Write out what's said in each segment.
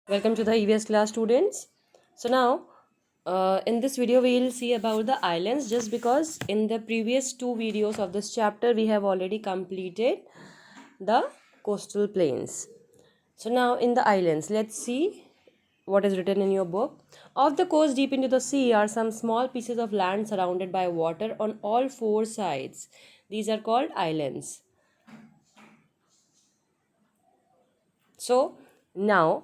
Welcome to the EVS class, students. So now in this video we will see about the islands, just because in the previous two videos of this chapter we have already completed the coastal plains. So now in the islands, let's see what is written in your book. Off the coast deep into the sea are some small pieces of land surrounded by water on all four sides. These are called islands. So now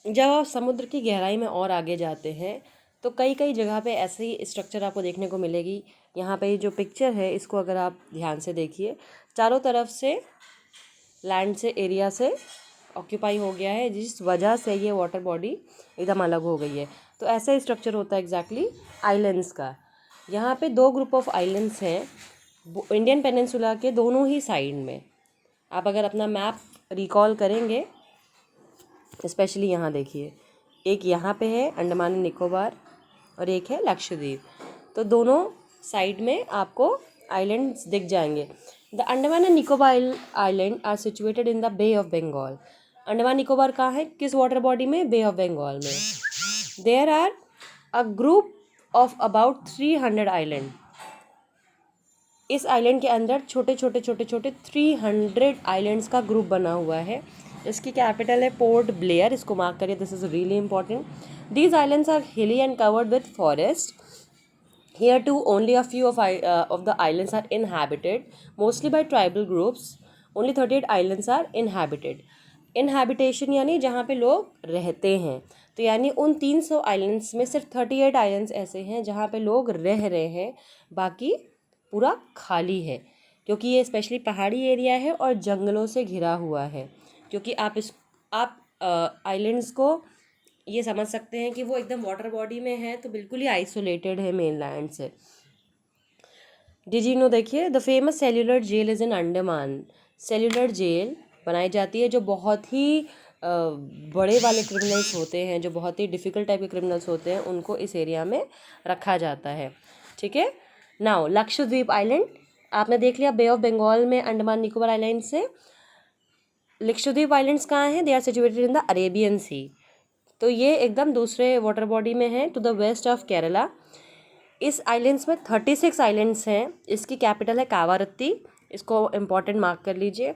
जब आप समुद्र की गहराई में और आगे जाते हैं तो कई कई जगह पे ऐसे ही स्ट्रक्चर आपको देखने को मिलेगी। यहाँ पे जो पिक्चर है इसको अगर आप ध्यान से देखिए, चारों तरफ से लैंड से एरिया से ऑक्यूपाई हो गया है, जिस वजह से ये वाटर बॉडी एकदम अलग हो गई है। तो ऐसा ही स्ट्रक्चर होता है एग्जैक्टली आइलैंड्स का। यहाँ पे दो ग्रुप ऑफ आइलैंड्स हैं इंडियन पेनिनसुला के दोनों ही साइड में। आप अगर अपना मैप रिकॉल करेंगे, स्पेशली यहाँ देखिए, एक यहाँ पे है अंडमान एंड निकोबार और एक है लक्षद्वीप। तो दोनों साइड में आपको आइलैंड्स दिख जाएंगे। The Andaman and Nicobar island are situated in the bay of Bengal. Andaman Nicobar कहाँ है, किस वाटर बॉडी में? बे ऑफ बंगाल में। There are a group of about 300 island. इस आइलैंड के अंदर छोटे छोटे छोटे छोटे 300 आइलैंड्स का ग्रुप बना हुआ है। इसकी कैपिटल है पोर्ट ब्लेयर, इसको मार्क करिए, this is really important. These islands are hilly and covered with forest. Here too only a few of the islands are inhabited, mostly by tribal groups. Only 38 islands are inhabited. Inhabitation यानी जहाँ पे लोग रहते हैं। तो यानी उन 300 islands में सिर्फ 38 आइलैंड्स ऐसे हैं जहाँ पे लोग रह रहे हैं, बाकी पूरा खाली है, क्योंकि ये स्पेशली पहाड़ी एरिया है और जंगलों से घिरा हुआ है। क्योंकि आप आइलैंड्स को ये समझ सकते हैं कि वो एकदम वाटर बॉडी में है, तो बिल्कुल ही आइसोलेटेड है मेनलैंड से। डिड यू नो, देखिए, the famous cellular jail is in Andaman. Cellular jail बनाई जाती है जो बहुत ही बड़े वाले क्रिमिनल्स होते हैं, जो बहुत ही डिफ़िकल्ट टाइप के क्रिमिनल्स होते हैं, उनको इस एरिया में रखा जाता है। ठीक है। नाउ लक्षद्वीप आइलैंड आपने देख लिया, बे ऑफ बंगाल में अंडमान निकोबार आइलैंड से। लक्षद्वीप आइलैंड्स कहाँ हैं? They are situated in the Arabian sea. तो ये एकदम दूसरे वाटर बॉडी में है, to the west of Kerala. इस आइलैंड्स में 36 आइलैंड्स हैं। इसकी कैपिटल है कावारत्ती, इसको इम्पॉर्टेंट मार्क कर लीजिए।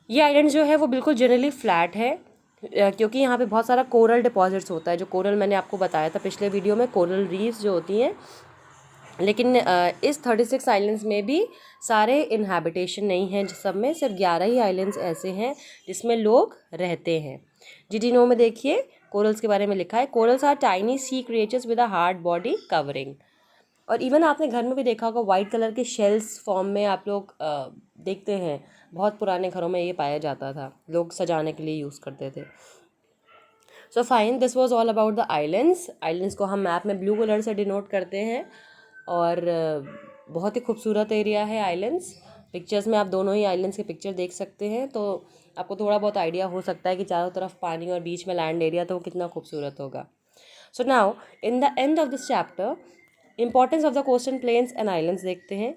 ये आइलैंड जो है वो बिल्कुल जनरली फ्लैट है, क्योंकि यहाँ पे बहुत सारा कोरल डिपॉजिट्स होता है। जो कोरल मैंने आपको बताया था पिछले वीडियो में, कोरल रीफ्स जो होती हैं। लेकिन इस 36 आइलैंड्स में भी सारे इनहैबिटेशन नहीं हैं, सब में सिर्फ 11 ही आइलैंड्स ऐसे हैं जिसमें लोग रहते हैं। जीडीनो में देखिए कोरल्स के बारे में लिखा है, corals are tiny sea creatures with a hard body covering. और इवन आपने घर में भी देखा होगा, वाइट कलर के शेल्स फॉर्म में आप लोग देखते हैं। बहुत पुराने घरों में ये पाया जाता था, लोग सजाने के लिए यूज़ करते थे। So fine, this was all about the islands. Islands को हम मैप में ब्लू कलर से डिनोट करते हैं, और बहुत ही खूबसूरत एरिया है आइलैंड्स। पिक्चर्स में आप दोनों ही आइलैंड्स के पिक्चर देख सकते हैं, तो आपको थोड़ा बहुत आइडिया हो सकता है कि चारों तरफ पानी और बीच में लैंड एरिया, तो वो कितना खूबसूरत होगा। So now in the end of this chapter, importance of the coastal plains and islands देखते हैं।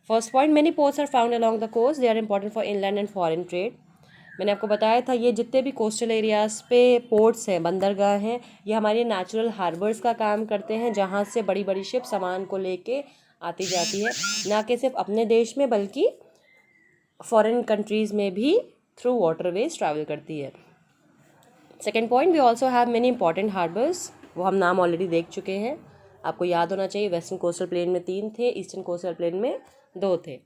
First point, many ports are found along the coast, they are important for inland and foreign trade. मैंने आपको बताया था, ये जितने भी coastal areas पे पोर्ट्स हैं, बंदरगाह हैं, ये हमारे नेचुरल हार्बर्स का काम करते हैं, जहाँ से बड़ी बड़ी शिप सामान को लेके आती जाती है, ना कि सिर्फ अपने देश में बल्कि फॉरेन कंट्रीज़ में भी थ्रू वाटरवेज ट्रैवल करती है। Second point, we also have many important harbours, वो हम नाम ऑलरेडी देख चुके हैं, आपको याद होना चाहिए। वेस्टर्न कोस्टल प्लेन में 3 थे, ईस्टर्न कोस्टल प्लेन में 2 थे।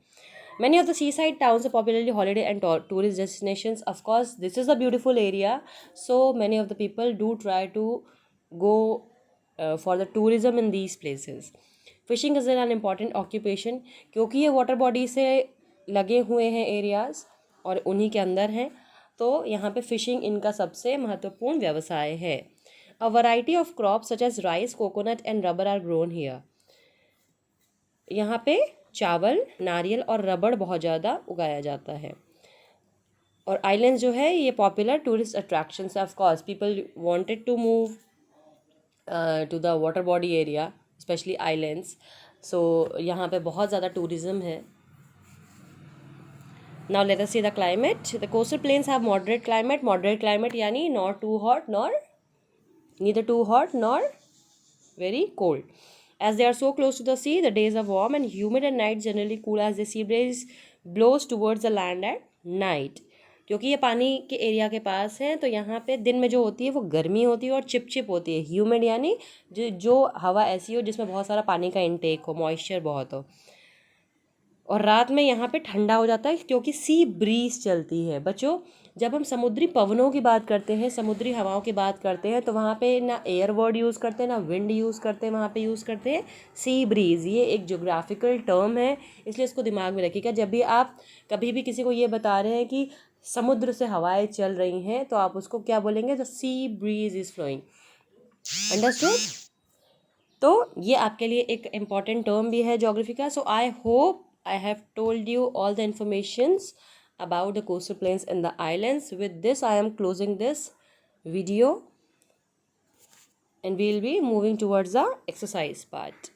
Many of the seaside towns are popularly holiday and tourist destinations. Of course, this is a beautiful area, so many of the people do try to go for the tourism in these places. Fishing is an important occupation, क्योंकि ये water body से लगे हुए हैं areas और उन्हीं के अंदर हैं, तो यहाँ पे फिशिंग इनका सबसे महत्वपूर्ण व्यवसाय है। A variety of crops such as rice, coconut and rubber are grown here. यहाँ पे चावल, नारियल और रबड़ बहुत ज़्यादा उगाया जाता है। और आइलैंड्स जो है ये पॉपुलर टूरिस्ट अट्रैक्शंस है। Of course people wanted to move to the water body area, specially islands. So यहाँ पे बहुत ज़्यादा टूरिज़्म है। Now let us see the climate. The coastal plains have moderate climate. Moderate climate यानी not too hot nor neither too hot nor very cold. As they are so close to the sea, the days are warm and humid and nights generally cool as the sea breeze blows towards the land at night. क्योंकि ये पानी के area के पास है तो यहाँ पे दिन में जो होती है वो गर्मी होती है और चिपचिप होती है. ह्यूमिड यानी जो हवा ऐसी हो जिसमें बहुत सारा पानी का इनटेक हो, मॉइस्चर बहुत हो. और रात में यहाँ पे ठंडा हो जाता है क्योंकि सी ब्रीज चलती है. बच्चों, जब हम समुद्री पवनों की बात करते हैं, समुद्री हवाओं की बात करते हैं, तो वहाँ पे ना एयर वर्ड यूज़ करते हैं ना विंड यूज़ करते हैं, वहाँ पे यूज़ करते हैं सी ब्रीज. ये एक ज्योग्राफिकल टर्म है, इसलिए इसको दिमाग में रखिएगा. जब भी आप कभी भी किसी को ये बता रहे हैं कि समुद्र से हवाएं चल रही हैं तो आप उसको क्या बोलेंगे? The sea breeze is flowing. Understood? तो ये आपके लिए एक इम्पॉर्टेंट टर्म भी है ज्योग्राफी का. So I hope I have told you all the informations about the coastal plains and the islands. With this, I am closing this video and we will be moving towards the exercise part.